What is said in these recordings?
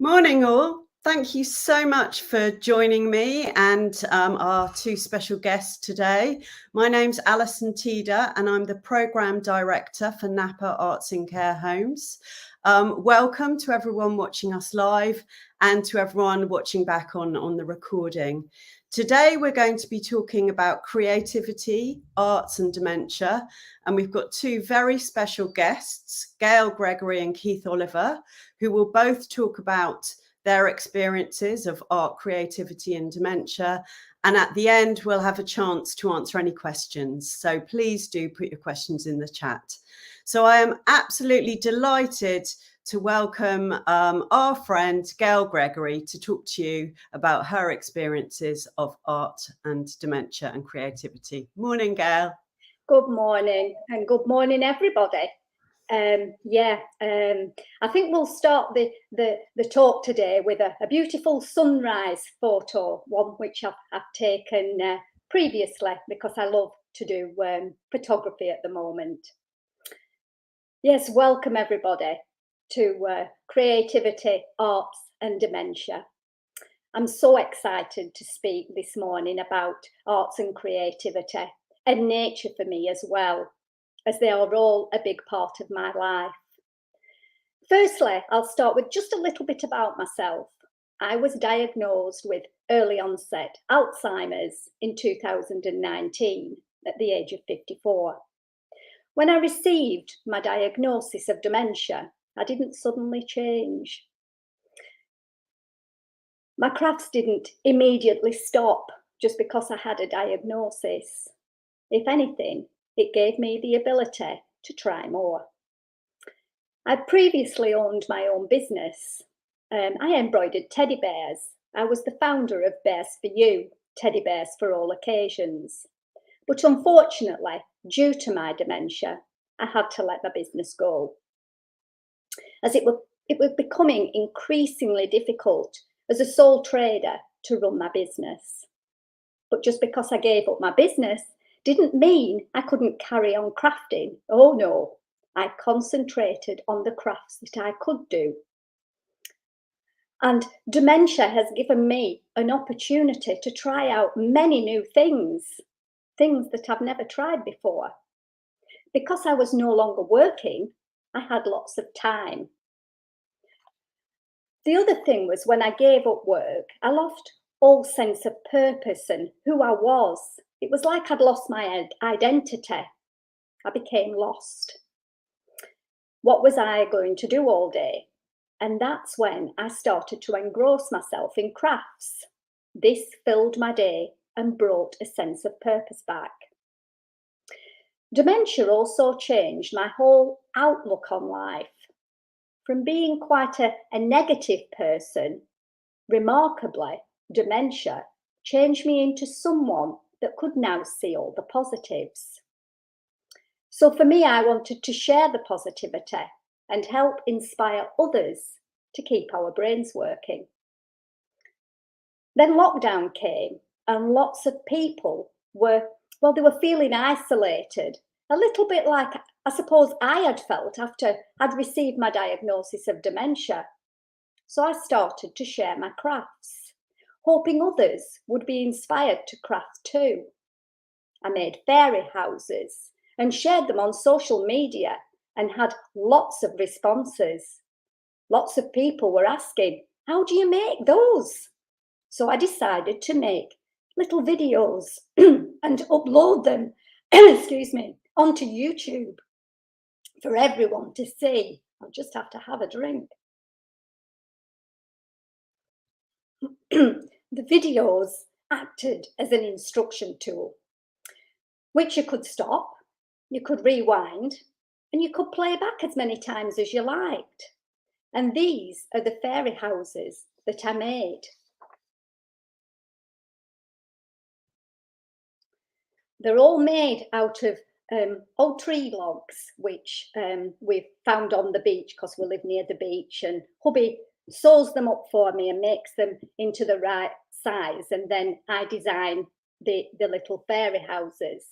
Morning, all. Thank you so much for joining me and our two special guests today. My name's Alison Teader, and I'm the Programme Director for Napa Arts in Care Homes. Welcome to everyone watching us live and to everyone watching back on the recording. Today, we're going to be talking about creativity, arts and dementia. And we've got two very special guests, Gail Gregory and Keith Oliver, who will both talk about their experiences of art, creativity and dementia. And at the end, we'll have a chance to answer any questions. So please do put your questions in the chat. So I am absolutely delighted to welcome our friend Gail Gregory to talk to you about her experiences of art and dementia and creativity. Morning, Gail. Good morning, and good morning, everybody. I think we'll start the talk today with a beautiful sunrise photo, one which I've taken previously because I love to do photography at the moment. Yes, welcome everybody to Creativity, Arts and Dementia. I'm so excited to speak this morning about arts and creativity and nature for me as well, as they are all a big part of my life. Firstly, I'll start with just a little bit about myself. I was diagnosed with early onset Alzheimer's in 2019 at the age of 54. When I received my diagnosis of dementia, I didn't suddenly change. My crafts didn't immediately stop just because I had a diagnosis. If anything, it gave me the ability to try more. I'd previously owned my own business. I embroidered teddy bears. I was the founder of Bears for You, teddy bears for all occasions. But unfortunately, due to my dementia, I had to let my business go, as it was becoming increasingly difficult as a sole trader to run my business. But just because I gave up my business didn't mean I couldn't carry on crafting. Oh no, I concentrated on the crafts that I could do. And dementia has given me an opportunity to try out many new things that I've never tried before. Because I was no longer working, I had lots of time. The other thing was when I gave up work, I lost all sense of purpose and who I was. It was like I'd lost my identity. I became lost. What was I going to do all day? And that's when I started to engross myself in crafts. This filled my day and brought a sense of purpose back. Dementia also changed my whole outlook on life. From being quite a negative person, remarkably, dementia changed me into someone that could now see all the positives. So for me, I wanted to share the positivity and help inspire others to keep our brains working. Then lockdown came and lots of people were feeling isolated, a little bit like I suppose I had felt after I'd received my diagnosis of dementia. So I started to share my crafts, hoping others would be inspired to craft too. I made fairy houses and shared them on social media and had lots of responses. Lots of people were asking, how do you make those? So I decided to make little videos and upload them, excuse me, onto YouTube for everyone to see. I'll just have to have a drink. The videos acted as an instruction tool, which you could stop, you could rewind, and you could play back as many times as you liked. And these are the fairy houses that I made. They're all made out of old tree logs, which we've found on the beach because we live near the beach, and hubby sews them up for me and makes them into the right size, and then I design the little fairy houses.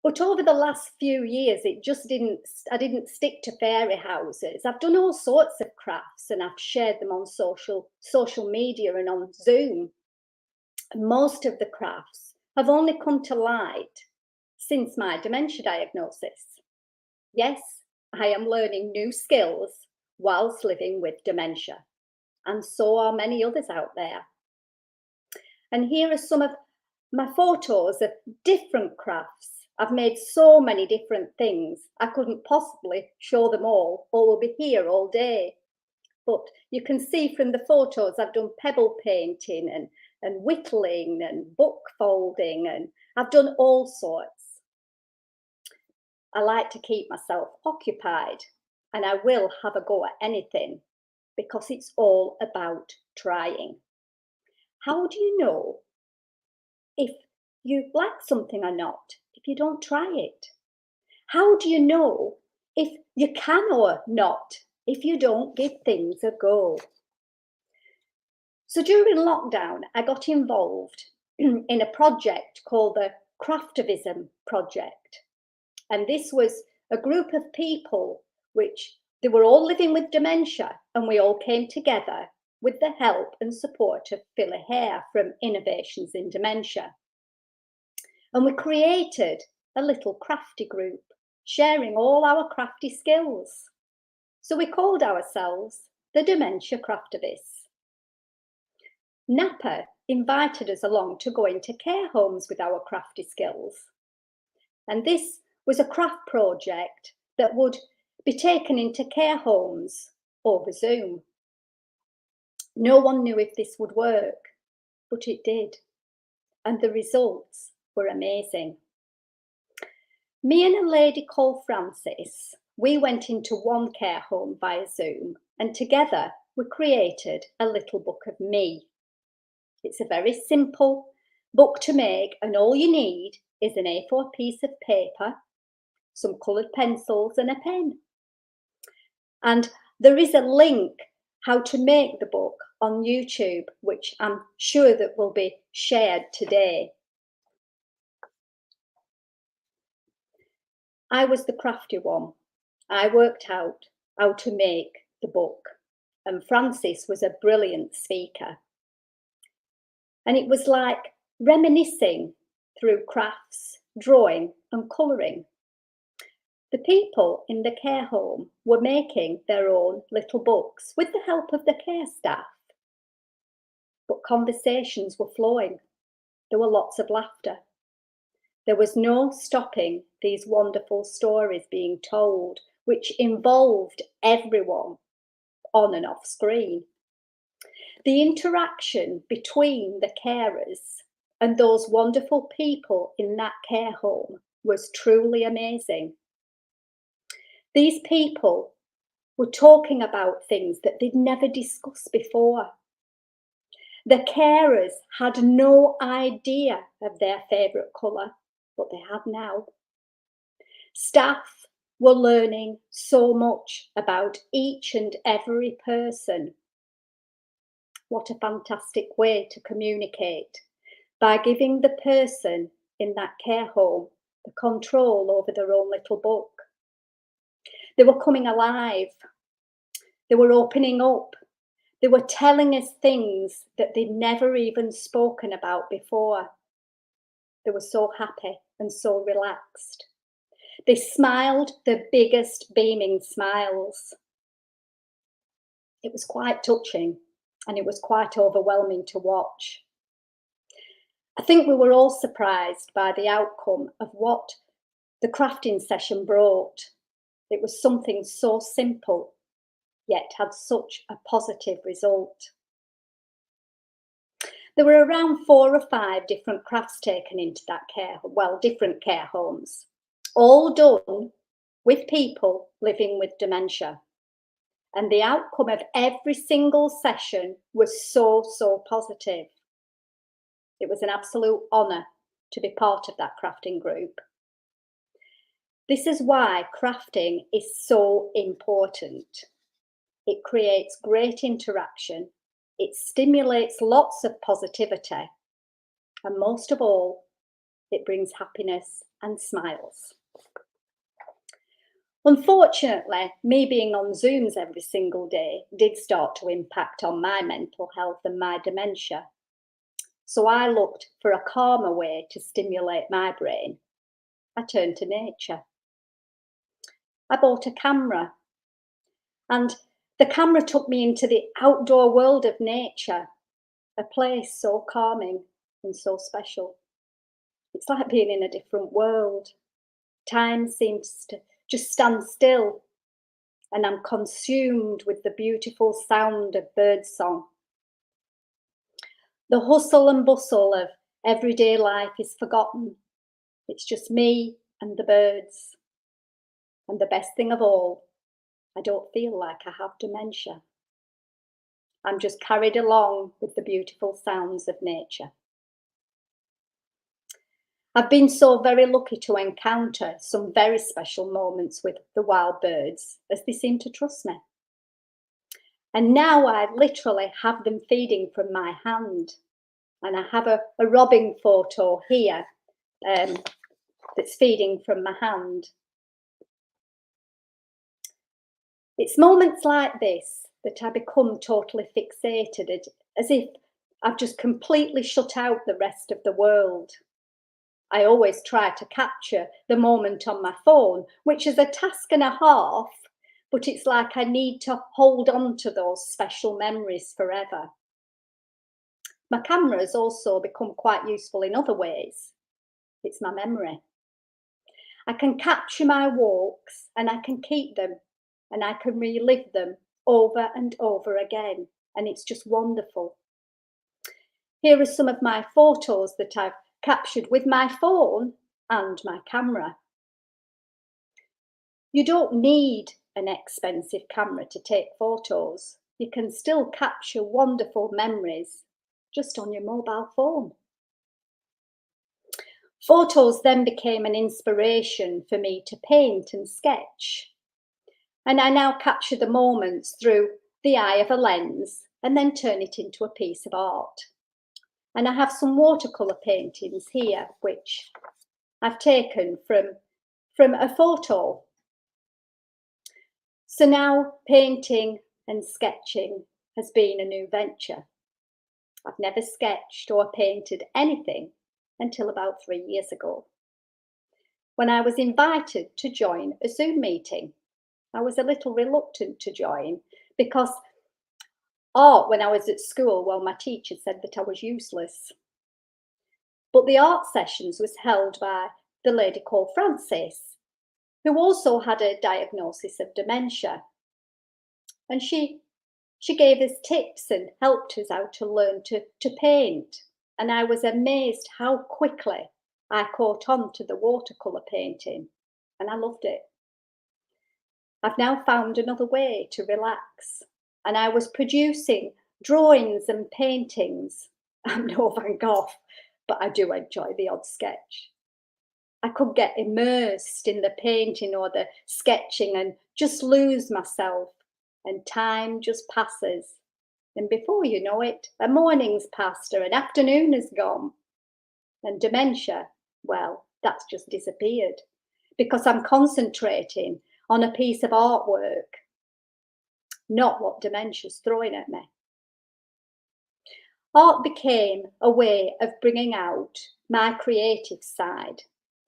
But over the last few years, I didn't stick to fairy houses. I've done all sorts of crafts and I've shared them on social media and on Zoom. Most of the crafts have only come to light since my dementia diagnosis. Yes, I am learning new skills whilst living with dementia, and so are many others out there. And here are some of my photos of different crafts. I've made so many different things. I couldn't possibly show them all, or we'll be here all day. But you can see from the photos, I've done pebble painting and whittling and book folding, and I've done all sorts. I like to keep myself occupied, and I will have a go at anything because it's all about trying. How do you know if you like something or not if you don't try it? How do you know if you can or not if you don't give things a go? So during lockdown, I got involved in a project called the Craftivism Project. And this was a group of people they were all living with dementia, and we all came together with the help and support of Philly Hare from Innovations in Dementia. And we created a little crafty group, sharing all our crafty skills. So we called ourselves the Dementia Craftivists. Napa invited us along to go into care homes with our crafty skills. And this was a craft project that would be taken into care homes over Zoom. No one knew if this would work, but it did. And the results were amazing. Me and a lady called Frances, we went into one care home via Zoom, and together we created a little book of me. It's a very simple book to make, and all you need is an A4 piece of paper, some coloured pencils and a pen. And there is a link how to make the book on YouTube, which I'm sure that will be shared today. I was the crafty one. I worked out how to make the book, and Frances was a brilliant speaker. And it was like reminiscing through crafts, drawing and colouring. The people in the care home were making their own little books with the help of the care staff. But conversations were flowing. There were lots of laughter. There was no stopping these wonderful stories being told, which involved everyone on and off screen. The interaction between the carers and those wonderful people in that care home was truly amazing. These people were talking about things that they'd never discussed before. The carers had no idea of their favourite colour, but they had now. Staff were learning so much about each and every person. What a fantastic way to communicate, by giving the person in that care home the control over their own little book. They were coming alive. They were opening up. They were telling us things that they'd never even spoken about before. They were so happy and so relaxed. They smiled the biggest beaming smiles. It was quite touching, and it was quite overwhelming to watch. I think we were all surprised by the outcome of what the crafting session brought. It was something so simple, yet had such a positive result. There were around 4 or 5 different crafts taken into that different care homes, all done with people living with dementia. And the outcome of every single session was so positive. It was an absolute honour to be part of that crafting group. This is why crafting is so important. It creates great interaction, it stimulates lots of positivity, and most of all, It brings happiness and smiles. Unfortunately, me being on Zooms every single day did start to impact on my mental health and my dementia. So I looked for a calmer way to stimulate my brain. I turned to nature. I bought a camera, and the camera took me into the outdoor world of nature, a place so calming and so special. It's like being in a different world. Time seems to just stand still, and I'm consumed with the beautiful sound of birdsong. The hustle and bustle of everyday life is forgotten. It's just me and the birds. And the best thing of all, I don't feel like I have dementia. I'm just carried along with the beautiful sounds of nature. I've been so very lucky to encounter some very special moments with the wild birds, as they seem to trust me. And now I literally have them feeding from my hand. And I have a robin photo here that's feeding from my hand. It's moments like this that I become totally fixated, as if I've just completely shut out the rest of the world. I always try to capture the moment on my phone, which is a task and a half, but it's like I need to hold on to those special memories forever. My camera has also become quite useful in other ways. It's my memory. I can capture my walks and I can keep them and I can relive them over and over again, and it's just wonderful. Here are some of my photos that I've captured with my phone and my camera. You don't need an expensive camera to take photos. You can still capture wonderful memories just on your mobile phone. Photos then became an inspiration for me to paint and sketch. And I now capture the moments through the eye of a lens and then turn it into a piece of art. And I have some watercolour paintings here, which I've taken from a photo. So now painting and sketching has been a new venture. I've never sketched or painted anything until about 3 years ago, when I was invited to join a Zoom meeting. I was a little reluctant to join because art, when I was at school, well, my teacher said that I was useless. But the art sessions was held by the lady called Frances, who also had a diagnosis of dementia. And she gave us tips and helped us out to learn to paint. And I was amazed how quickly I caught on to the watercolour painting, and I loved it. I've now found another way to relax, and I was producing drawings and paintings. I'm no Van Gogh, but I do enjoy the odd sketch. I could get immersed in the painting or the sketching and just lose myself, and time just passes. And before you know it, a morning's passed or an afternoon is gone. And dementia, well, that's just disappeared because I'm concentrating on a piece of artwork, not what dementia's throwing at me. Art became a way of bringing out my creative side,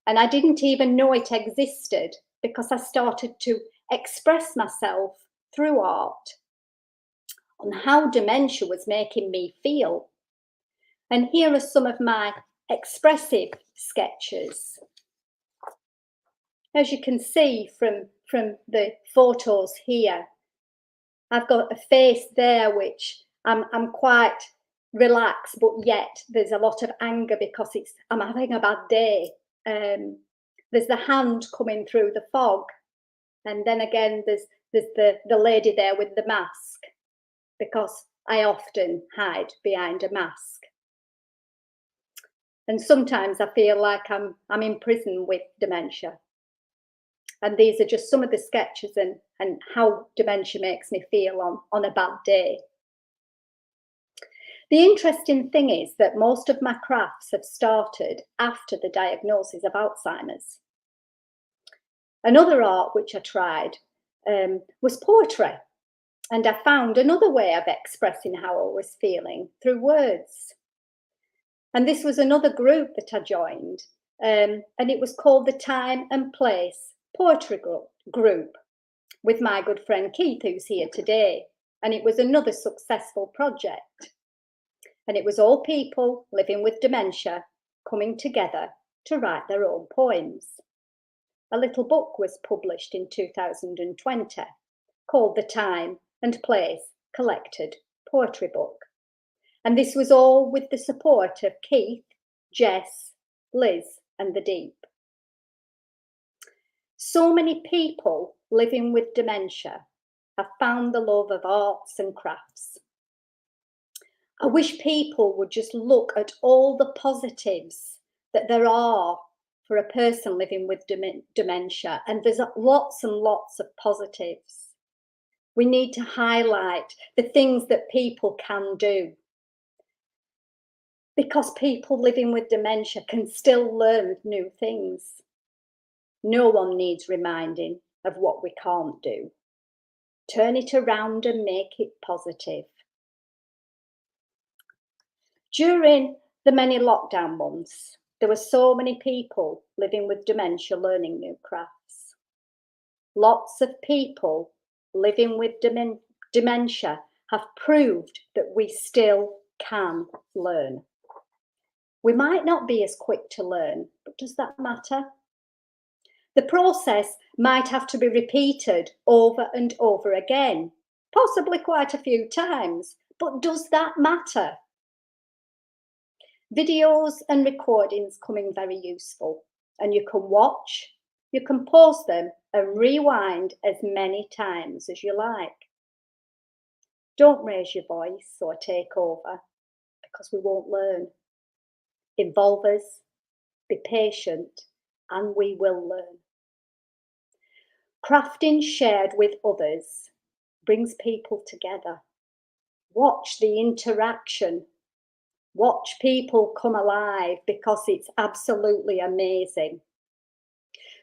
and I didn't even know it existed because I started to express myself through art on how dementia was making me feel. And here are some of my expressive sketches. As you can see from the photos here, I've got a face there which I'm quite relaxed, but yet there's a lot of anger because I'm having a bad day. There's the hand coming through the fog, and then again there's the lady there with the mask, because I often hide behind a mask. And sometimes I feel like I'm in prison with dementia. And these are just some of the sketches and how dementia makes me feel on a bad day. The interesting thing is that most of my crafts have started after the diagnosis of Alzheimer's. Another art which I tried was poetry, and I found another way of expressing how I was feeling through words. And this was another group that I joined, and it was called the Time and Place Poetry Group with my good friend Keith, who's here today. And it was another successful project. And it was all people living with dementia coming together to write their own poems. A little book was published in 2020 called The Time and Place Collected Poetry Book. And this was all with the support of Keith, Jess, Liz, and the Deep. So many people living with dementia have found the love of arts and crafts. I wish people would just look at all the positives that there are for a person living with dementia, and there's lots and lots of positives. We need to highlight the things that people can do, because people living with dementia can still learn new things. No one needs reminding of what we can't do. Turn it around and make it positive. During the many lockdown months, there were so many people living with dementia learning new crafts. Lots of people living with dementia have proved that we still can learn. We might not be as quick to learn, but does that matter? The process might have to be repeated over and over again, possibly quite a few times, but does that matter? Videos and recordings coming very useful, and you can watch, you can pause them and rewind as many times as you like. Don't raise your voice or take over, because we won't learn. Involve us, be patient, and we will learn. Crafting shared with others brings people together. Watch the interaction. Watch people come alive, because it's absolutely amazing.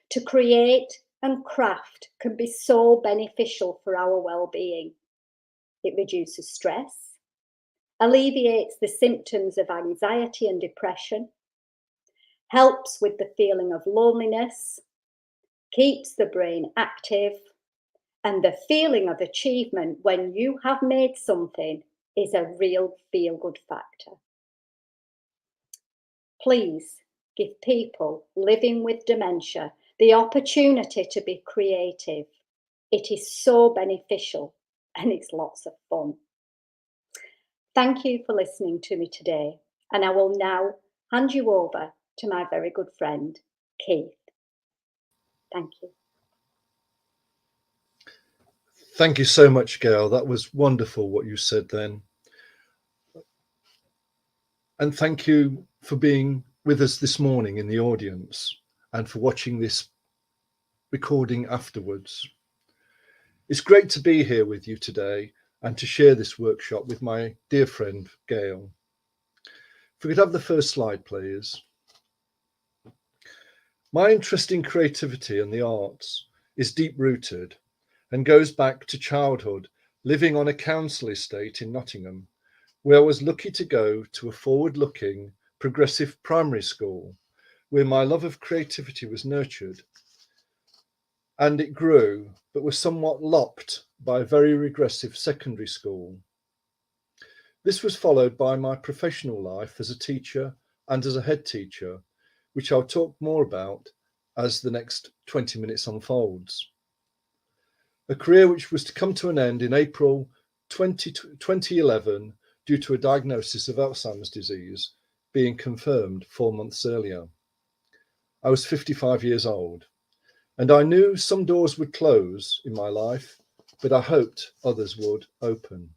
To create and craft can be so beneficial for our well-being. It reduces stress, alleviates the symptoms of anxiety and depression, helps with the feeling of loneliness, keeps the brain active, and the feeling of achievement when you have made something is a real feel-good factor. Please give people living with dementia the opportunity to be creative. It is so beneficial and it's lots of fun. Thank you for listening to me today, and I will now hand you over to my very good friend, Keith. Thank you. Thank you so much, Gail. That was wonderful what you said then. And thank you for being with us this morning in the audience and for watching this recording afterwards. It's great to be here with you today and to share this workshop with my dear friend, Gail. If we could have the first slide, please. My interest in creativity and the arts is deep-rooted and goes back to childhood, living on a council estate in Nottingham, where I was lucky to go to a forward-looking, progressive primary school, where my love of creativity was nurtured. And it grew, but was somewhat locked by a very regressive secondary school. This was followed by my professional life as a teacher and as a head teacher, which I'll talk more about as the next 20 minutes unfolds. A career which was to come to an end in April 2011 due to a diagnosis of Alzheimer's disease being confirmed 4 months earlier. I was 55 years old, and I knew some doors would close in my life, but I hoped others would open.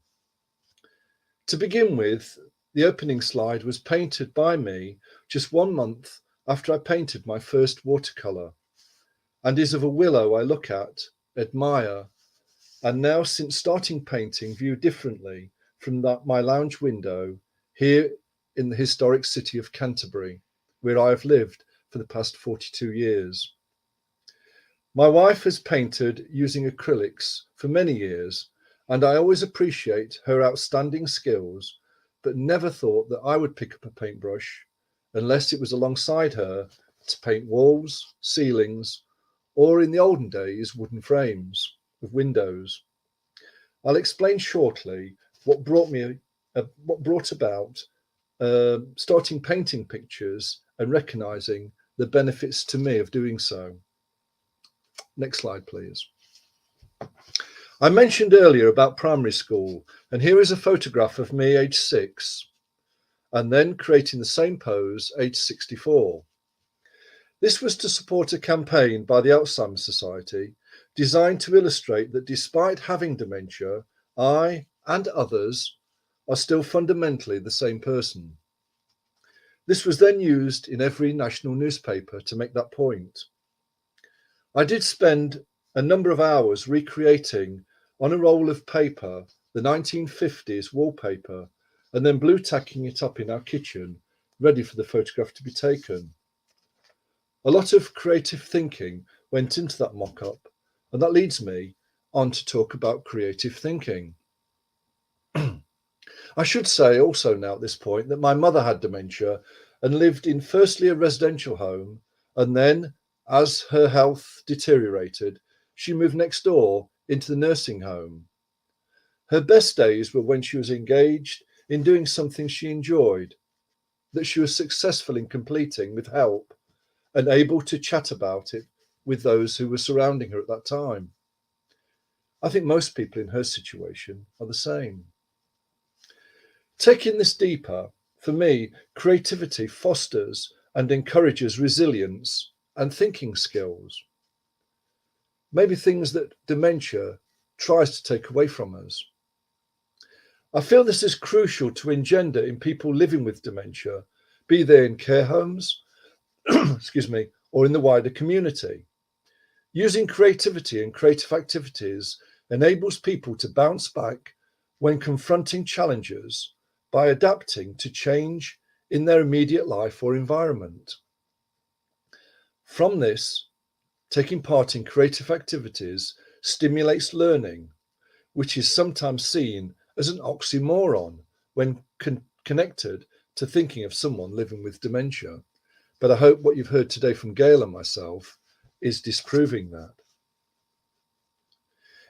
To begin with, the opening slide was painted by me just 1 month after I painted my first watercolour, and is of a willow I look at, admire, and now since starting painting view differently from my lounge window here in the historic city of Canterbury, where I have lived for the past 42 years. My wife has painted using acrylics for many years, and I always appreciate her outstanding skills, but never thought that I would pick up a paintbrush unless it was alongside her to paint walls, ceilings, or in the olden days, wooden frames of windows. I'll explain shortly what brought about starting painting pictures and recognizing the benefits to me of doing so. Next slide, please. I mentioned earlier about primary school, and here is a photograph of me age 6, and then creating the same pose age 64. This was to support a campaign by the Alzheimer's Society designed to illustrate that despite having dementia, I and others are still fundamentally the same person. This was then used in every national newspaper to make that point. I did spend a number of hours recreating on a roll of paper the 1950s wallpaper and then blue tacking it up in our kitchen, ready for the photograph to be taken. A lot of creative thinking went into that mock-up, and that leads me on to talk about creative thinking. I should say also now at this point that my mother had dementia and lived in firstly a residential home, and then as her health deteriorated, she moved next door into the nursing home. Her best days were when she was engaged in doing something she enjoyed, that she was successful in completing with help and able to chat about it with those who were surrounding her at that time. I think most people in her situation are the same. Taking this deeper, for me, creativity fosters and encourages resilience and thinking skills. Maybe things that dementia tries to take away from us. I feel this is crucial to engender in people living with dementia, be they in care homes, excuse me, or in the wider community. Using creativity and creative activities enables people to bounce back when confronting challenges by adapting to change in their immediate life or environment. From this, taking part in creative activities stimulates learning, which is sometimes seen as an oxymoron when connected to thinking of someone living with dementia. But I hope what you've heard today from Gail and myself is disproving that.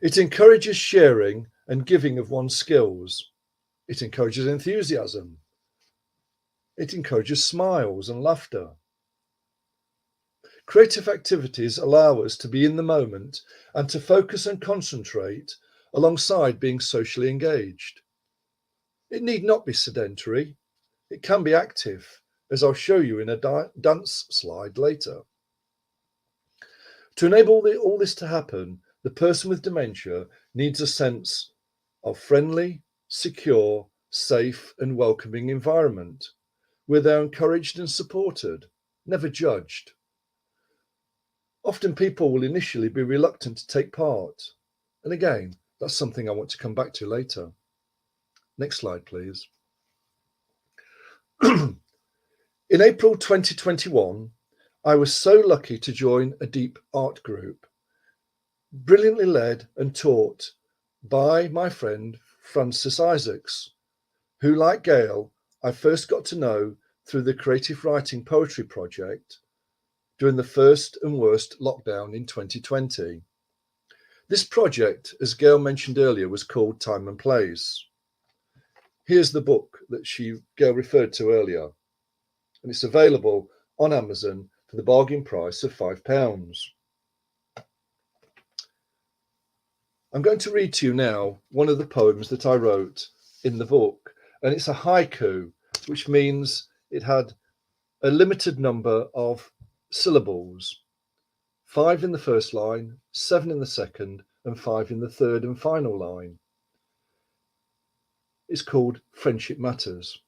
It encourages sharing and giving of one's skills. It encourages enthusiasm. It encourages smiles and laughter. Creative activities allow us to be in the moment and to focus and concentrate alongside being socially engaged. It need not be sedentary. It can be active, as I'll show you in a dance slide later. To enable all this to happen, the person with dementia needs a sense of friendly, secure, safe and welcoming environment where they're encouraged and supported, never judged. Often people will initially be reluctant to take part. And again, that's something I want to come back to later. Next slide, please. In April 2021, I was so lucky to join a deep art group, brilliantly led and taught by my friend Francis Isaacs, who, like Gail, I first got to know through the Creative Writing Poetry Project during the first and worst lockdown in 2020. This project, as Gail mentioned earlier, was called Time and Place. Here's the book that Gail referred to earlier, and it's available on Amazon for the bargain price of £5. I'm going to read to you now one of the poems that I wrote in the book, and it's a haiku, which means it had a limited number of syllables, 5 in the first line, 7 in the second, and 5 in the third and final line. It's called Friendship Matters.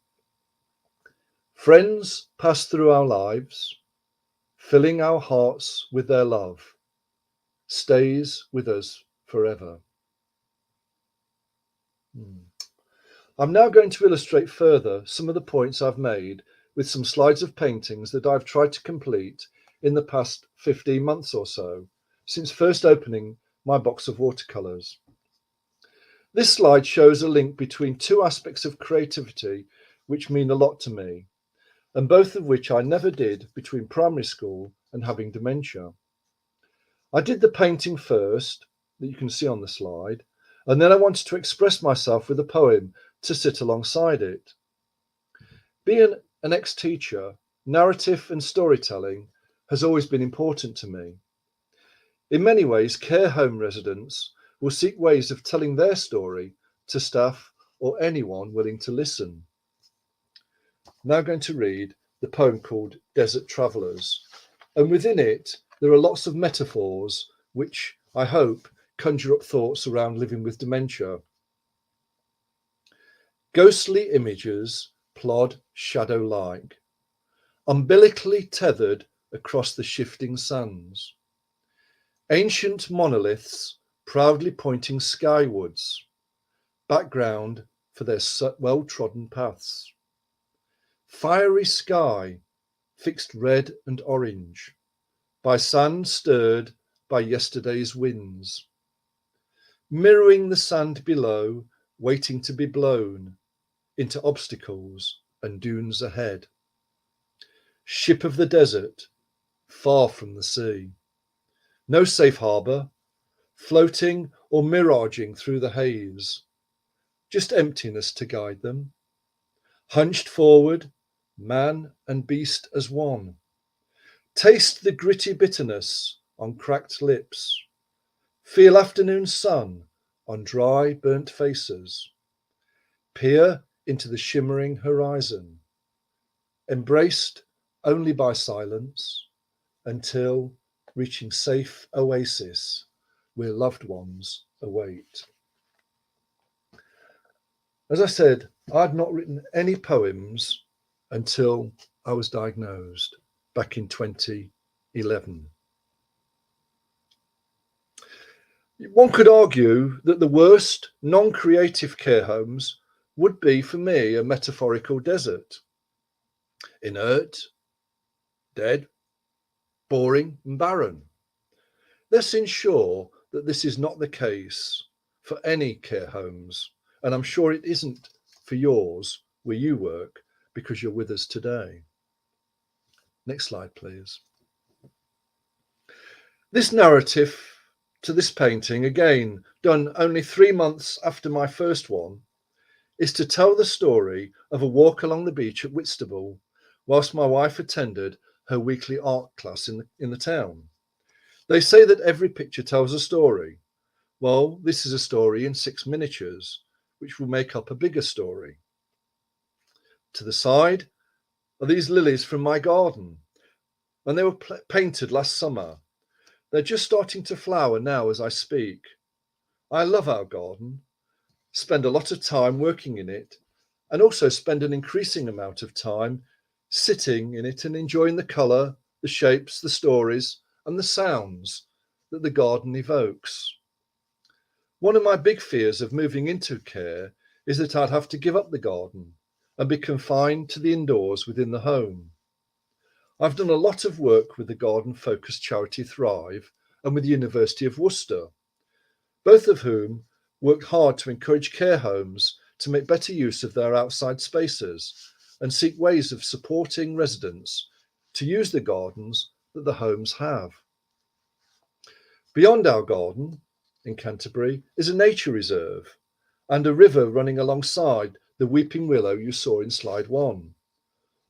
Friends pass through our lives, filling our hearts with their love, stays with us forever. I'm now going to illustrate further some of the points I've made with some slides of paintings that I've tried to complete in the past 15 months or so, since first opening my box of watercolours. This slide shows a link between two aspects of creativity which mean a lot to me, and both of which I never did between primary school and having dementia. I did the painting first, that you can see on the slide, and then I wanted to express myself with a poem to sit alongside it. Being an ex-teacher, narrative and storytelling has always been important to me. In many ways, care home residents will seek ways of telling their story to staff or anyone willing to listen. Now I'm going to read the poem called Desert Travellers, and within it there are lots of metaphors which I hope conjure up thoughts around living with dementia. Ghostly images plod shadow-like, umbilically tethered across the shifting sands. Ancient monoliths proudly pointing skywards, background for their well-trodden paths. Fiery sky, fixed red and orange, by sand stirred by yesterday's winds. Mirroring the sand below, waiting to be blown into obstacles and dunes ahead. Ship of the desert, far from the sea. No safe harbour, floating or miraging through the haze. Just emptiness to guide them. Hunched forward, man and beast as one. Taste the gritty bitterness on cracked lips. Feel afternoon sun on dry, burnt faces. Peer into the shimmering horizon. Embraced only by silence, until reaching safe oasis where loved ones await. As I said, I'd not written any poems until I was diagnosed back in 2011. One could argue that the worst non-creative care homes would be, for me, a metaphorical desert. Inert, dead, boring and barren. Let's ensure that this is not the case for any care homes, and I'm sure it isn't for yours where you work, because you're with us today. Next slide, please. This narrative to this painting, again done only 3 months after my first one, is to tell the story of a walk along the beach at Whitstable whilst my wife attended her weekly art class in the town. They say that every picture tells a story. Well, this is a story in 6 miniatures, which will make up a bigger story. To the side are these lilies from my garden, and they were painted last summer. They're just starting to flower now as I speak. I love our garden, spend a lot of time working in it, and also spend an increasing amount of time sitting in it and enjoying the colour, the shapes, the stories, and the sounds that the garden evokes. One of my big fears of moving into care is that I'd have to give up the garden and be confined to the indoors within the home. I've done a lot of work with the garden-focused charity Thrive and with the University of Worcester, both of whom worked hard to encourage care homes to make better use of their outside spaces and seek ways of supporting residents to use the gardens that the homes have. Beyond our garden in Canterbury is a nature reserve and a river running alongside the weeping willow you saw in slide 1,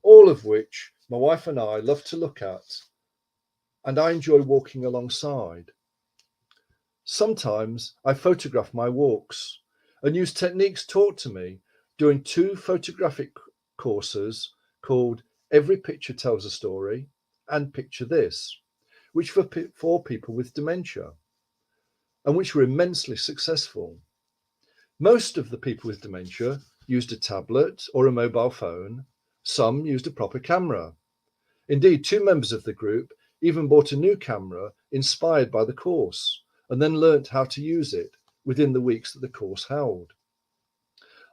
all of which my wife and I love to look at, and I enjoy walking alongside. Sometimes I photograph my walks and use techniques taught to me during 2 photographic courses called Every Picture Tells a Story and Picture This, which were for people with dementia, and which were immensely successful. Most of the people with dementia used a tablet or a mobile phone. Some used a proper camera. Indeed, 2 members of the group even bought a new camera inspired by the course and then learnt how to use it within the weeks that the course held.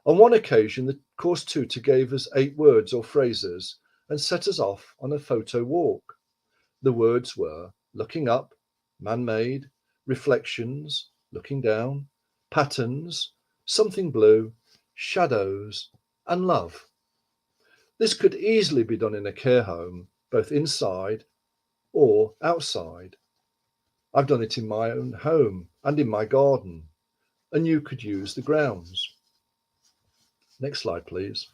On one occasion, the course tutor gave us 8 words or phrases and set us off on a photo walk. The words were looking up, man-made, reflections, looking down, patterns, something blue, shadows, and love. This could easily be done in a care home, both inside or outside. I've done it in my own home and in my garden, and you could use the grounds. Next slide, please.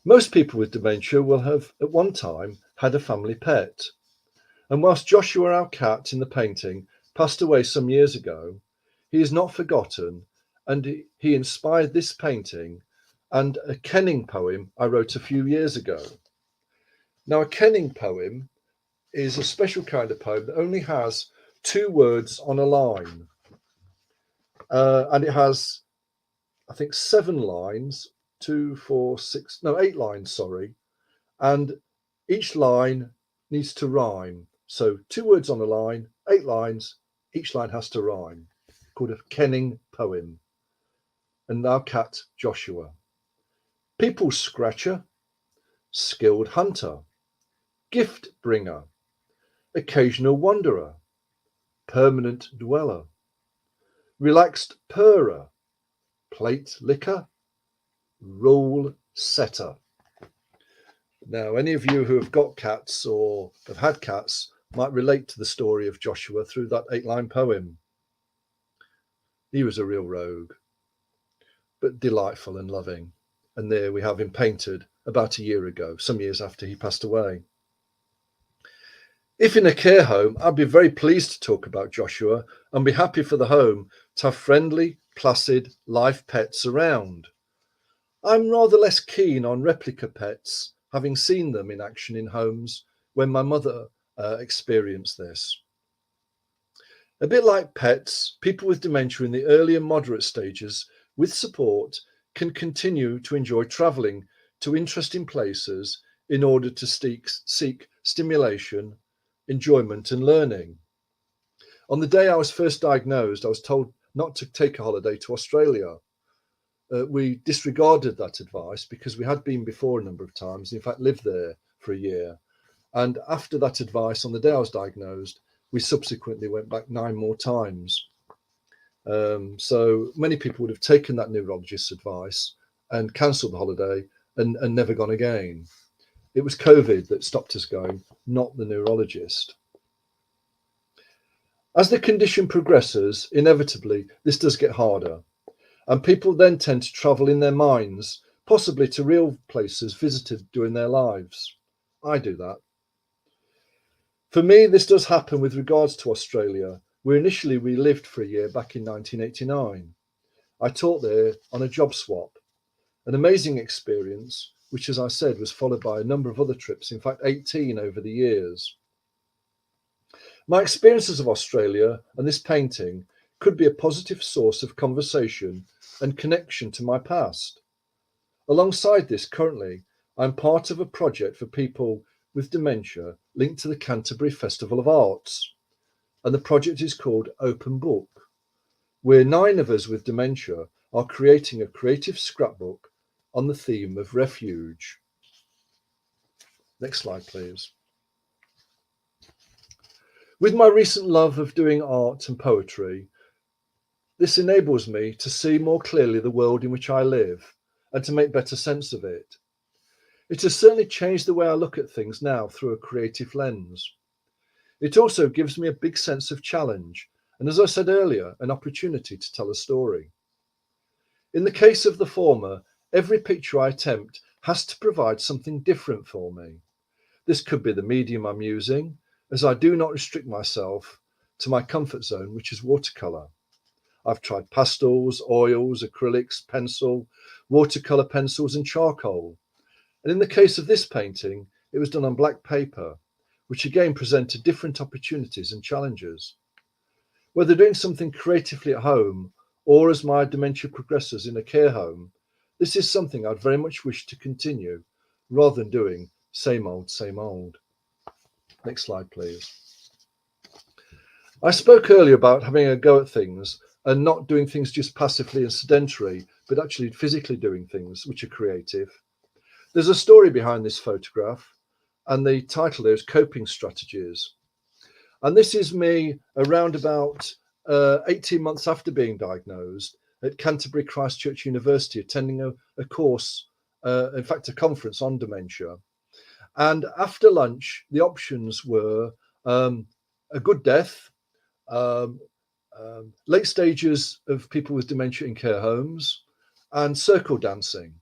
Most people with dementia will have at one time had a family pet. And whilst Joshua, our cat in the painting, passed away some years ago, he is not forgotten, and he inspired this painting and a kenning poem I wrote a few years ago. Now, a kenning poem is a special kind of poem that only has 2 words on a line. And it has, I think, 7 lines, 8 lines, sorry. And each line needs to rhyme. So 2 words on a line, 8 lines, each line has to rhyme, called a kenning poem. And our cat, Joshua. People scratcher, skilled hunter, gift bringer, occasional wanderer, permanent dweller, relaxed purrer, plate licker, rule setter. Now, any of you who have got cats or have had cats might relate to the story of Joshua through that 8-line poem. He was a real rogue, but delightful and loving. And there we have him painted about a year ago, some years after he passed away. If in a care home, I'd be very pleased to talk about Joshua and be happy for the home to have friendly, placid, live pets around. I'm rather less keen on replica pets, having seen them in action in homes when my mother experienced this. A bit like pets, people with dementia in the early and moderate stages, with support, can continue to enjoy travelling to interesting places in order to seek stimulation, enjoyment and learning. On the day I was first diagnosed, I was told not to take a holiday to Australia. We disregarded that advice because we had been before a number of times, in fact lived there for a year. And after that advice, on the day I was diagnosed, we subsequently went back 9 more times. So many people would have taken that neurologist's advice and cancelled the holiday and never gone again. It was COVID that stopped us going, not the neurologist. As the condition progresses, inevitably, this does get harder. And people then tend to travel in their minds, possibly to real places visited during their lives. I do that. For me, this does happen with regards to Australia, where initially we lived for a year back in 1989. I taught there on a job swap, an amazing experience, which, as I said, was followed by a number of other trips, in fact, 18 over the years. My experiences of Australia and this painting could be a positive source of conversation and connection to my past. Alongside this, currently, I'm part of a project for people with dementia linked to the Canterbury Festival of Arts. And the project is called Open Book, where 9 of us with dementia are creating a creative scrapbook on the theme of refuge. Next slide, please. With my recent love of doing art and poetry, this enables me to see more clearly the world in which I live and to make better sense of it. It has certainly changed the way I look at things now through a creative lens. It also gives me a big sense of challenge and, as I said earlier, an opportunity to tell a story. In the case of the former, every picture I attempt has to provide something different for me. This could be the medium I'm using, as I do not restrict myself to my comfort zone, which is watercolour. I've tried pastels, oils, acrylics, pencil, watercolour pencils and charcoal. And in the case of this painting, it was done on black paper, which again presented different opportunities and challenges. Whether doing something creatively at home or as my dementia progresses in a care home, this is something I'd very much wish to continue rather than doing same old, same old. Next slide, please. I spoke earlier about having a go at things and not doing things just passively and sedentary, but actually physically doing things which are creative. There's a story behind this photograph, and the title there is Coping Strategies. And this is me around about 18 months after being diagnosed at Canterbury Christ Church University, attending a course, in fact, a conference on dementia. And after lunch, the options were a good death, late stages of people with dementia in care homes, and circle dancing.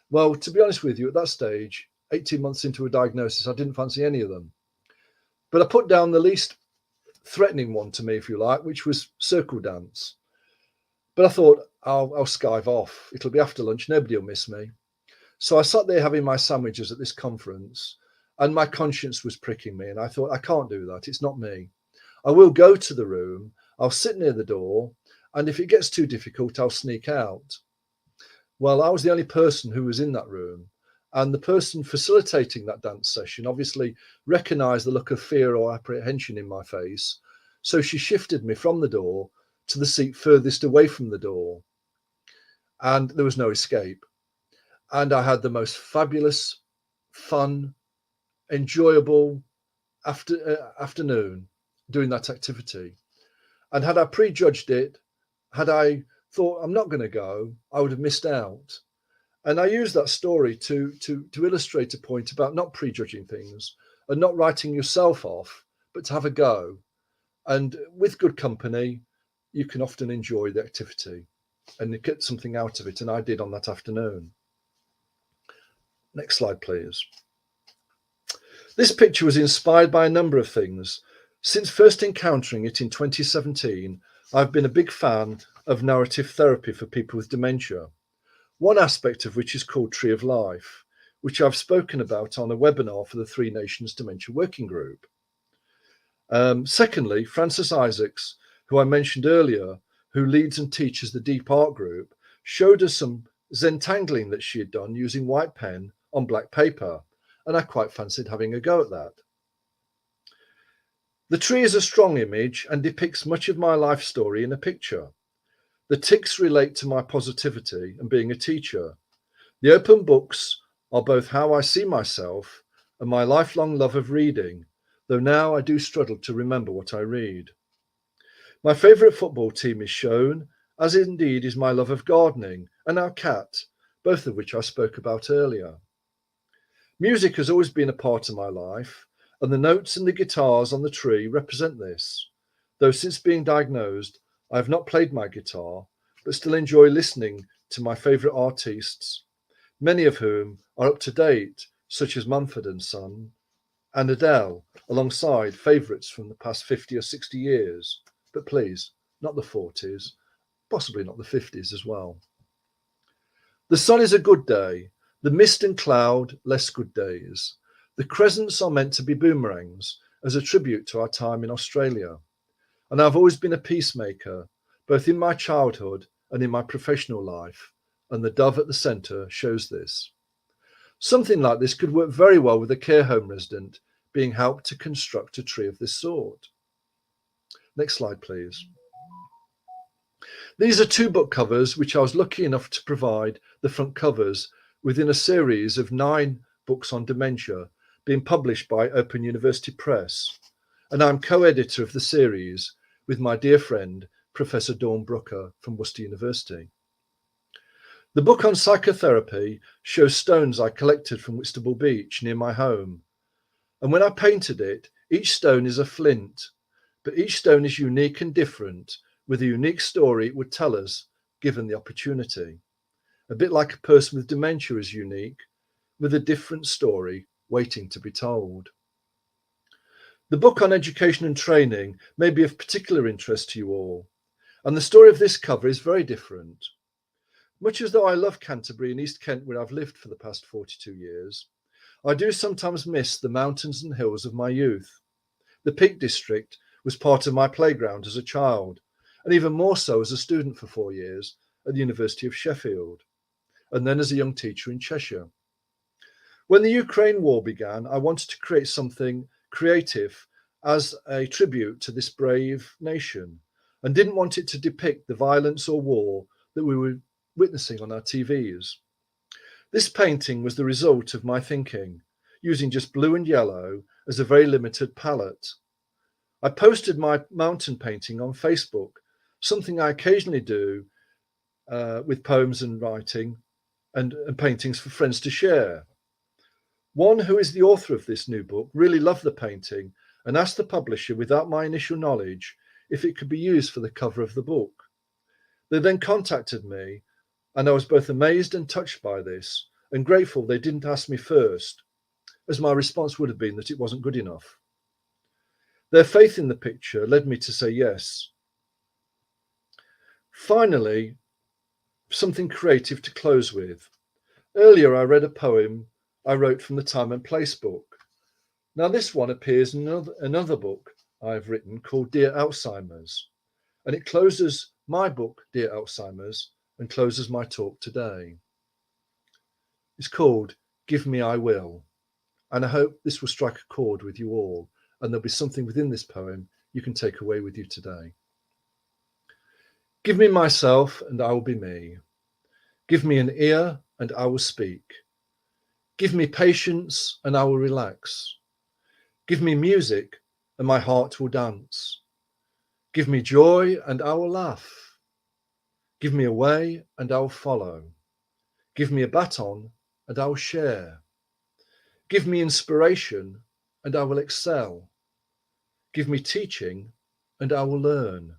Well, to be honest with you, at that stage, 18 months into a diagnosis, I didn't fancy any of them. But I put down the least threatening one to me, if you like, which was circle dance. But I thought, I'll skive off. It'll be after lunch. Nobody will miss me. So I sat there having my sandwiches at this conference, and my conscience was pricking me. And I thought, I can't do that. It's not me. I will go to the room. I'll sit near the door. And if it gets too difficult, I'll sneak out. Well, I was the only person who was in that room. And the person facilitating that dance session obviously recognized the look of fear or apprehension in my face. So she shifted me from the door to the seat furthest away from the door. And there was no escape. And I had the most fabulous, fun, enjoyable afternoon doing that activity. And had I prejudged it, had I thought I'm not going to go, I would have missed out. And I use that story to illustrate a point about not prejudging things and not writing yourself off, but to have a go. And with good company, you can often enjoy the activity and get something out of it. And I did on that afternoon. Next slide, please. This picture was inspired by a number of things. Since first encountering it in 2017, I've been a big fan of narrative therapy for people with dementia. One aspect of which is called Tree of Life, which I've spoken about on a webinar for the Three Nations Dementia Working Group. Secondly, Frances Isaacs, who I mentioned earlier, who leads and teaches the Deep Art Group, showed us some Zentangling that she had done using white pen on black paper, and I quite fancied having a go at that. The tree is a strong image and depicts much of my life story in a picture. The ticks relate to my positivity and being a teacher. The open books are both how I see myself and my lifelong love of reading, though now I do struggle to remember what I read. My favourite football team is shown, as indeed is my love of gardening and our cat, both of which I spoke about earlier. Music has always been a part of my life, and the notes and the guitars on the tree represent this, though since being diagnosed, I have not played my guitar, but still enjoy listening to my favourite artists, many of whom are up to date, such as Mumford & Son and Adele, alongside favourites from the past 50 or 60 years, but please, not the 40s, possibly not the 50s as well. The sun is a good day, the mist and cloud less good days. The crescents are meant to be boomerangs as a tribute to our time in Australia. And I've always been a peacemaker, both in my childhood and in my professional life, and the dove at the centre shows this. Something like this could work very well with a care home resident being helped to construct a tree of this sort. Next slide, please. These are two book covers which I was lucky enough to provide the front covers within a series of 9 books on dementia being published by Open University Press. And I'm co-editor of the series with my dear friend, Professor Dawn Brooker from Worcester University. The book on psychotherapy shows stones I collected from Whitstable Beach near my home. And when I painted it, each stone is a flint, but each stone is unique and different, with a unique story it would tell us, given the opportunity. A bit like a person with dementia is unique, with a different story waiting to be told. The book on education and training may be of particular interest to you all, and the story of this cover is very different. Much as though I love Canterbury and East Kent, where I've lived for the past 42 years, I do sometimes miss the mountains and hills of my youth. The Peak District was part of my playground as a child, and even more so as a student for 4 years at the University of Sheffield, and then as a young teacher in Cheshire. When the Ukraine war began, I wanted to create something creative as a tribute to this brave nation, and didn't want it to depict the violence or war that we were witnessing on our TVs. This painting was the result of my thinking, using just blue and yellow as a very limited palette. I posted my mountain painting on Facebook, something I occasionally do with poems and writing and paintings for friends to share. One who is the author of this new book really loved the painting and asked the publisher, without my initial knowledge, if it could be used for the cover of the book. They then contacted me, and I was both amazed and touched by this, and grateful they didn't ask me first, as my response would have been that it wasn't good enough. Their faith in the picture led me to say yes. Finally, something creative to close with. Earlier, I read a poem I wrote from the Time and Place book. Now, this one appears in another book I've written called Dear Alzheimer's, and it closes my book, Dear Alzheimer's, and closes my talk today. It's called Give Me I Will, and I hope this will strike a chord with you all, and there'll be something within this poem you can take away with you today. Give me myself, and I will be me. Give me an ear, and I will speak. Give me patience, and I will relax. Give me music, and my heart will dance. Give me joy, and I will laugh. Give me a way, and I will follow. Give me a baton, and I will share. Give me inspiration, and I will excel. Give me teaching, and I will learn.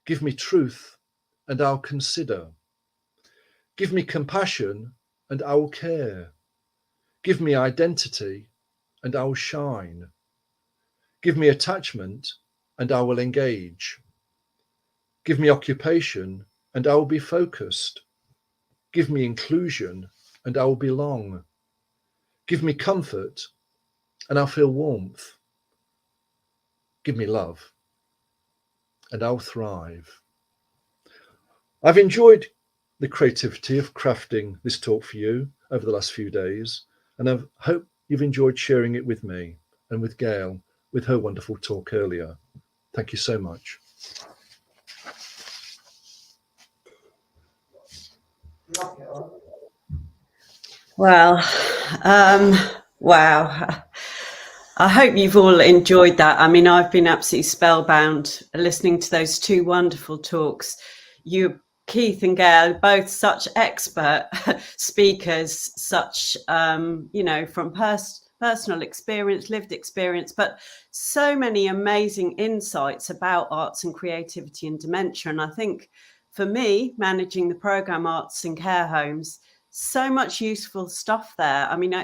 Give me truth, and I'll consider. Give me compassion, and I will care. Give me identity, and I will shine. Give me attachment, and I will engage. Give me occupation, and I will be focused. Give me inclusion, and I will belong. Give me comfort, and I'll feel warmth. Give me love, and I'll thrive. I've enjoyed the creativity of crafting this talk for you over the last few days, and I hope you've enjoyed sharing it with me and with Gail with her wonderful talk earlier. Thank you so much. Well, wow. I hope you've all enjoyed that. I mean, I've been absolutely spellbound listening to those two wonderful talks. You, Keith and Gail, both such expert speakers, such, from personal experience, lived experience, but so many amazing insights about arts and creativity and dementia. And I think for me, managing the programme Arts in Care Homes, so much useful stuff there. I mean,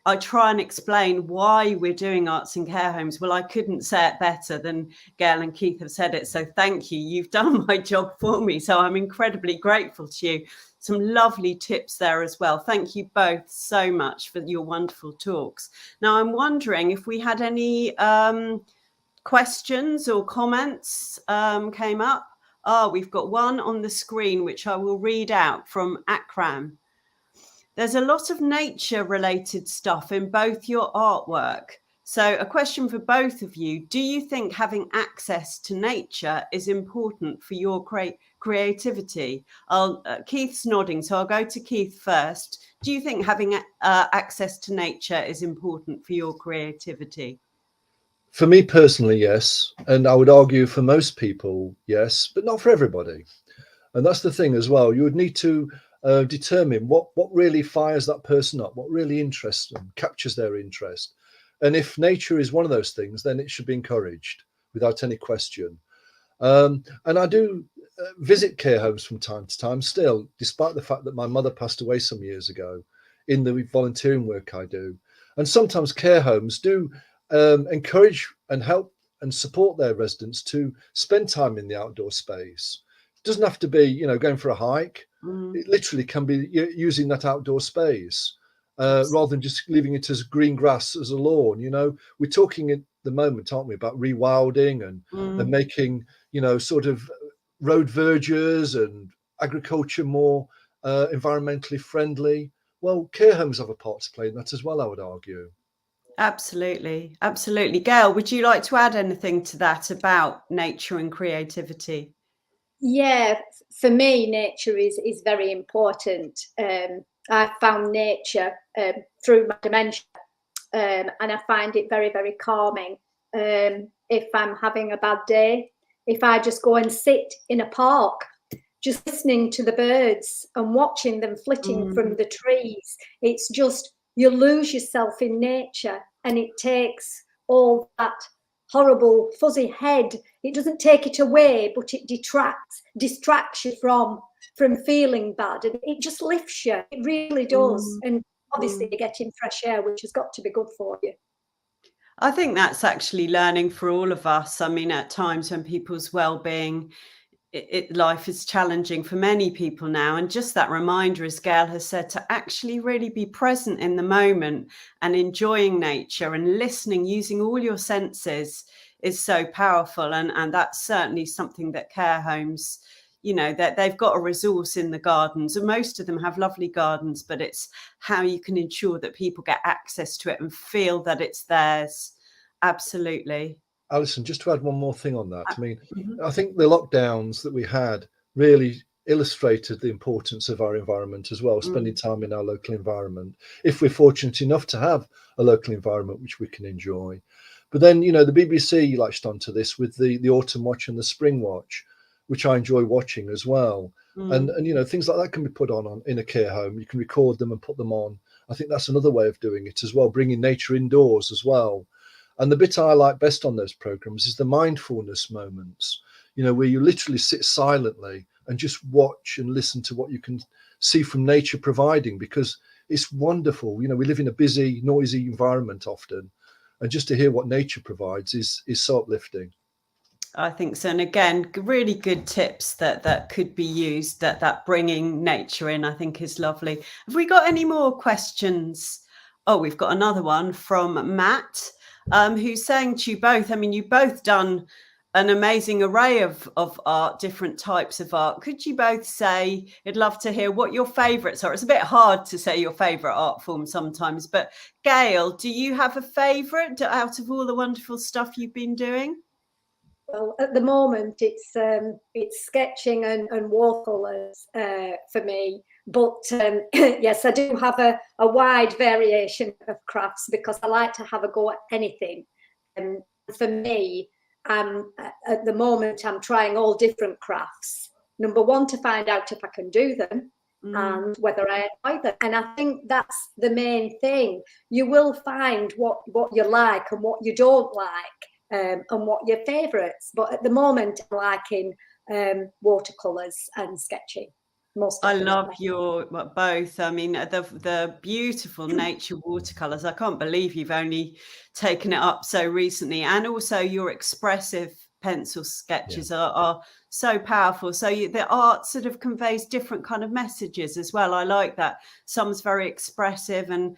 I try and explain why we're doing arts in care homes. Well, I couldn't say it better than Gail and Keith have said it. So thank you. You've done my job for me. So I'm incredibly grateful to you. Some lovely tips there as well. Thank you both so much for your wonderful talks. Now, I'm wondering if we had any questions or comments came up. We've got one on the screen, which I will read out from Akram. There's a lot of nature-related stuff in both your artwork. So a question for both of you. Do you think having access to nature is important for your creativity? Keith's nodding, so I'll go to Keith first. Do you think having access to nature is important for your creativity? For me personally, yes. And I would argue for most people, yes, but not for everybody. And that's the thing as well. You would need to determine what really fires that person up, what really interests them, captures their interest. And if nature is one of those things, then it should be encouraged without any question. And I do visit care homes from time to time still, despite the fact that my mother passed away some years ago, in the volunteering work I do. And sometimes care homes do encourage and help and support their residents to spend time in the outdoor space. It doesn't have to be, going for a hike. It literally can be using that outdoor space rather than just leaving it as green grass, as a lawn. We're talking at the moment, aren't we, about rewilding and making, sort of road verges and agriculture more environmentally friendly. Well, care homes have a part to play in that as well, I would argue. Absolutely. Absolutely. Gail, would you like to add anything to that about nature and creativity? Yeah, for me, nature is very important. I found nature through my dementia, and I find it very, very calming. If I'm having a bad day, if I just go and sit in a park, just listening to the birds and watching them flitting from the trees, it's just, you lose yourself in nature, and it takes all that horrible fuzzy head, it doesn't take it away, but it distracts you from feeling bad, and it just lifts you, it really does. And obviously you're getting fresh air, which has got to be good for you. I think that's actually learning for all of us. I mean, at times when people's well-being, life is challenging for many people now, and just that reminder, as Gail has said, to actually really be present in the moment and enjoying nature and listening, using all your senses, is so powerful. And that's certainly something that care homes, you know, that they've got a resource in the gardens, and most of them have lovely gardens, but it's how you can ensure that people get access to it and feel that it's theirs. Absolutely. Alison, just to add one more thing on that, I mean, I think the lockdowns that we had really illustrated the importance of our environment as well, spending time in our local environment, if we're fortunate enough to have a local environment which we can enjoy. But then, you know, the BBC latched onto this with the autumn watch and the spring watch, which I enjoy watching as well. And you know, things like that can be put on in a care home. You can record them and put them on. I think that's another way of doing it as well, bringing nature indoors as well. And the bit I like best on those programs is the mindfulness moments, you know, where you literally sit silently and just watch and listen to what you can see from nature providing, because it's wonderful. You know, we live in a busy, noisy environment often, and just to hear what nature provides is so uplifting. I think so. And again, really good tips that could be used, that bringing nature in, I think, is lovely. Have we got any more questions? Oh, we've got another one from Matt, who's saying to you both, I mean, you've both done an amazing array of art, different types of art. Could you both say, I'd love to hear what your favourites are. It's a bit hard to say your favourite art form sometimes, but Gail, do you have a favourite out of all the wonderful stuff you've been doing? Well, at the moment, it's sketching and watercolours for me. But yes, I do have a wide variation of crafts, because I like to have a go at anything. And for me, at the moment, I'm trying all different crafts. Number one, to find out if I can do them and whether I enjoy them. And I think that's the main thing. You will find what you like and what you don't like. And what your favourites, but at the moment I'm liking watercolours and sketching. I love your both. I mean, the beautiful nature watercolors. I can't believe you've only taken it up so recently, and also your expressive pencil sketches are so powerful. So the art sort of conveys different kind of messages as well. I like that. Some's very expressive and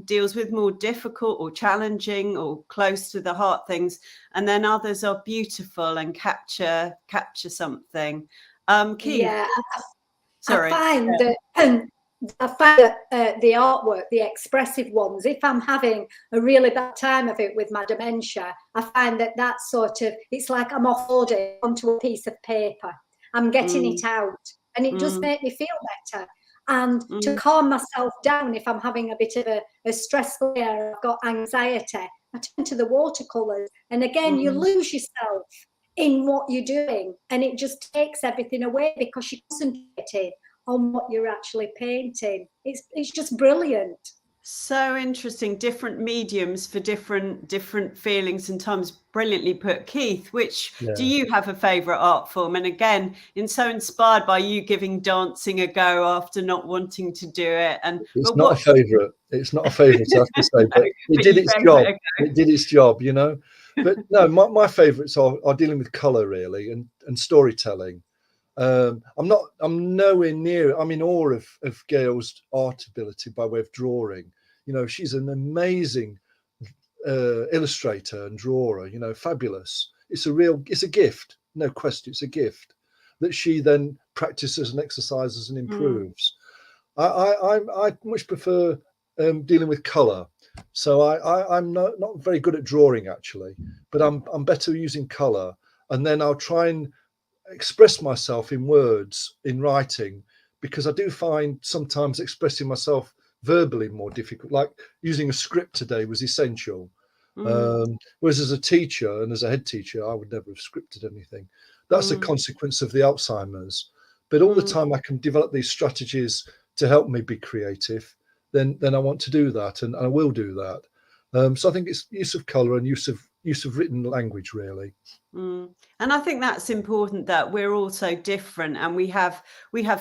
deals with more difficult or challenging or close to the heart things, and then others are beautiful and capture something. Keith. Yeah, Sorry. I find that the artwork, the expressive ones, if I'm having a really bad time of it with my dementia, I find that sort of, it's like I'm offloading onto a piece of paper. I'm getting it out, and it does make me feel better. And to calm myself down, if I'm having a bit of a stressful day, I've got anxiety, I turn to the watercolours. And again, you lose yourself in what you're doing, and it just takes everything away, because you're concentrating on what you're actually painting. It's just brilliant. So interesting. Different mediums for different feelings and times. Brilliantly put. Keith, which do you have a favourite art form? And again, so inspired by you giving dancing a go after not wanting to do it. And it's not a favourite. It's not a favourite, I have to say, but it did its job. It did its job, you know. But no, my favourites are dealing with colour really and storytelling. I'm nowhere near. I'm in awe of Gail's art ability by way of drawing. You know, she's an amazing illustrator and drawer. You know, fabulous. It's a gift, no question. It's a gift that she then practices and exercises and improves. I much prefer dealing with colour. So I'm not very good at drawing actually, but I'm better using colour. And then I'll try and express myself in words, in writing, because I do find sometimes expressing myself verbally more difficult. Like using a script today was essential. Whereas as a teacher and as a head teacher, I would never have scripted anything. That's a consequence of the Alzheimer's. But all the time I can develop these strategies to help me be creative, then I want to do that, and I will do that. So I think it's use of colour and use of written language, really. And I think that's important, that we're all so different, and we have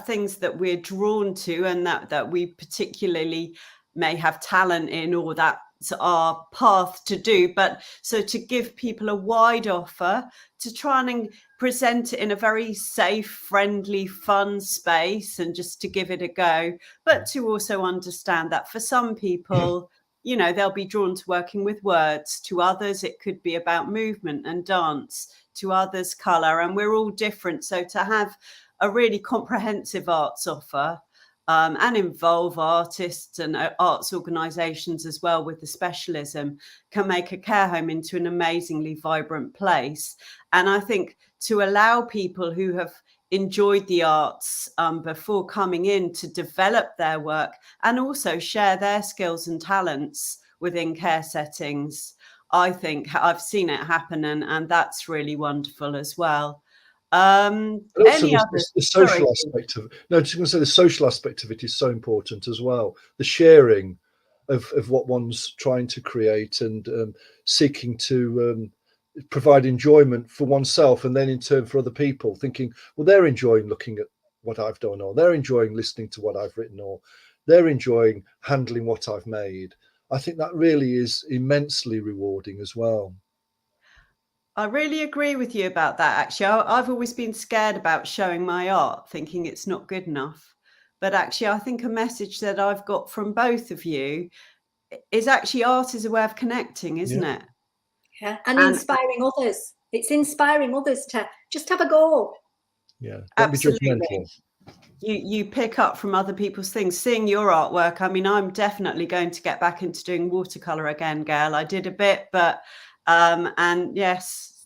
things that we're drawn to, and that we particularly may have talent in, or that's our path to do. But so to give people a wide offer, to try and present it in a very safe, friendly, fun space, and just to give it a go, but to also understand that for some people, you know, they'll be drawn to working with words. To others, it could be about movement and dance. To others, colour, and we're all different. So to have a really comprehensive arts offer, and involve artists and arts organisations as well with the specialism, can make a care home into an amazingly vibrant place. And I think to allow people who have enjoyed the arts before coming in to develop their work and also share their skills and talents within care settings, I think I've seen it happen, and that's really wonderful as well. But also Any other? the social aspect of no, just going to say the social aspect of it is so important as well. The sharing of what one's trying to create, and seeking to provide enjoyment for oneself, and then in turn for other people, thinking, well, they're enjoying looking at what I've done, or they're enjoying listening to what I've written, or they're enjoying handling what I've made. I think that really is immensely rewarding as well. I really agree with you about that, actually. I've always been scared about showing my art, thinking it's not good enough. But actually, I think a message that I've got from both of you is actually art is a way of connecting, isn't it? Yeah, and inspiring others. It's inspiring others to just have a go. Yeah, don't be judgmental. You pick up from other people's things. Seeing your artwork, I mean, I'm definitely going to get back into doing watercolor again, Gail. I did a bit, but and yes,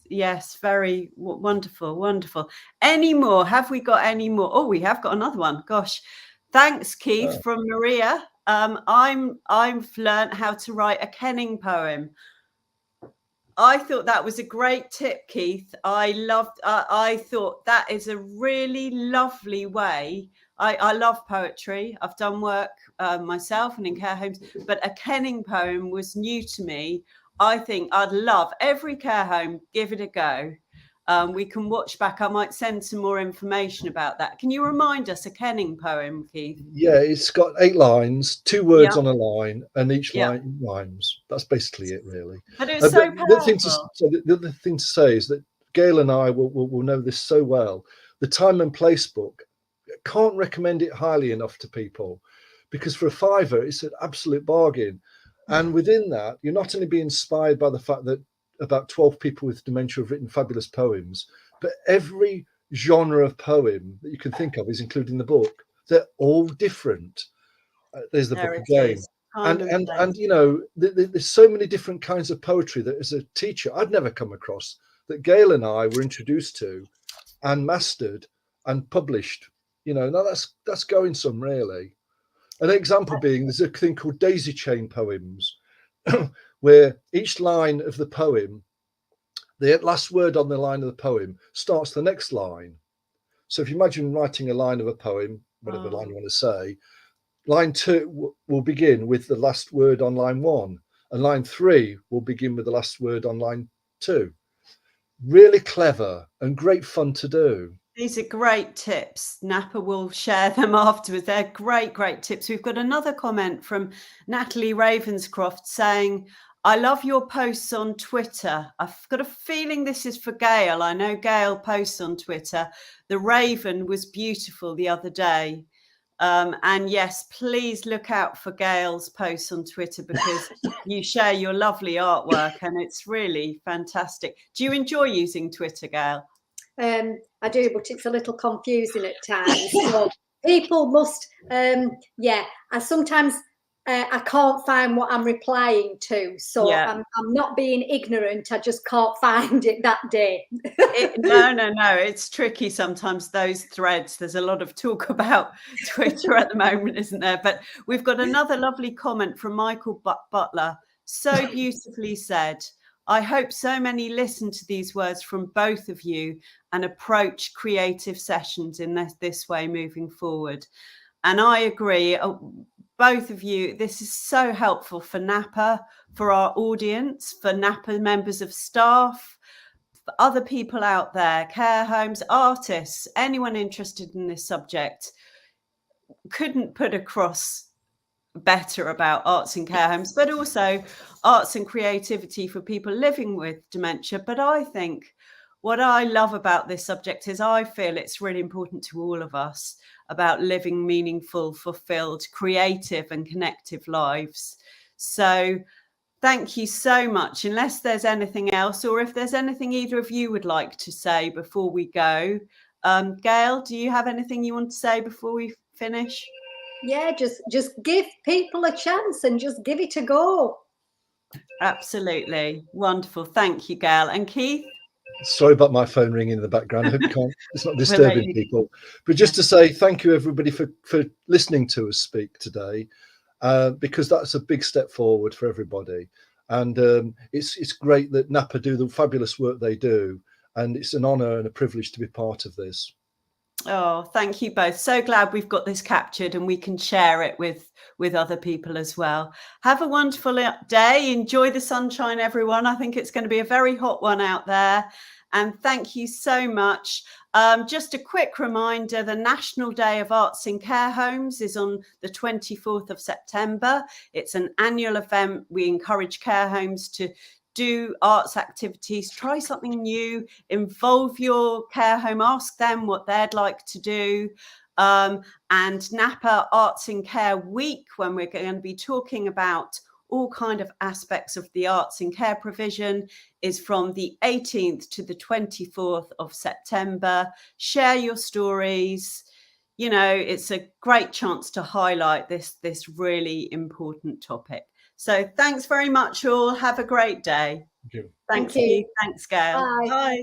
very wonderful. Any more? Have we got any more? Oh, we have got another one. Gosh, thanks, Keith, from Maria. I've learned how to write a kenning poem. I thought that was a great tip, Keith. I thought that is a really lovely way. I love poetry. I've done work myself and in care homes, but a kenning poem was new to me. I think I'd love every care home, give it a go. We can watch back. I might send some more information about that. Can you remind us a kenning poem, Keith? Yeah, it's got 8 lines, 2 words on a line, and each line rhymes. That's basically it, really. But it's so powerful. The other thing to say is that Gail and I will know this so well. The Time and Place book, can't recommend it highly enough to people, because for a £5 it's an absolute bargain. And within that, you're not only being inspired by the fact that about 12 people with dementia have written fabulous poems, but every genre of poem that you can think of is included in the book. They're all different. There's the book again. And you know, there's so many different kinds of poetry that as a teacher I'd never come across, that Gail and I were introduced to and mastered and published. You know, now that's going some, really. An example being, there's a thing called daisy chain poems, where each line of the poem, the last word on the line of the poem starts the next line. So if you imagine writing a line of a poem, whatever line you want to say, line 2 will begin with the last word on line 1, and line 3 will begin with the last word on line 2. Really clever and great fun to do. These are great tips. Napa will share them afterwards. They're great tips. We've got another comment from Natalie Ravenscroft saying, I love your posts on Twitter. I've got a feeling this is for Gail. I know Gail posts on Twitter. The Raven was beautiful the other day. And yes, please look out for Gail's posts on Twitter, because you share your lovely artwork and it's really fantastic. Do you enjoy using Twitter, Gail? I do, but it's a little confusing at times. So people must, I sometimes I can't find what I'm replying to. So Yeah. I'm not being ignorant. I just can't find it that day. No. It's tricky sometimes, those threads. There's a lot of talk about Twitter at the moment, isn't there? But we've got another lovely comment from Michael Butler. So beautifully said. I hope so many listen to these words from both of you and approach creative sessions in this way moving forward. And I agree. Both of you, this is so helpful for Napa, for our audience, for Napa members of staff, for other people out there, care homes, artists, anyone interested in this subject. Couldn't put across better about arts in care homes, but also arts and creativity for people living with dementia. But I think what I love about this subject is I feel it's really important to all of us about living meaningful, fulfilled, creative and connective lives. So thank you so much. Unless there's anything else, or if there's anything either of you would like to say before we go. Gail, do you have anything you want to say before we finish? Yeah, just give people a chance and just give it a go. Absolutely. Wonderful. Thank you, Gail. And Keith? Sorry about my phone ringing in the background. I hope it's not disturbing people. But just to say thank you, everybody, for listening to us speak today, because that's a big step forward for everybody. And it's great that Napa do the fabulous work they do. And it's an honour and a privilege to be part of this. Oh, thank you both. So glad we've got this captured and we can share it with other people as well. Have a wonderful day. Enjoy the sunshine, everyone. I think it's going to be a very hot one out there. And thank you so much. Just a quick reminder, the National Day of Arts in Care Homes is on the 24th of September. It's an annual event. We encourage care homes to do arts activities, try something new, involve your care home, ask them what they'd like to do. And Napa Arts in Care Week, when we're going to be talking about all kind of aspects of the arts in care provision, is from the 18th to the 24th of September. Share your stories. You know, it's a great chance to highlight this really important topic. So thanks very much, all. Have a great day. Thank you. Thanks, Keith. Thanks, Gail. Bye. Bye.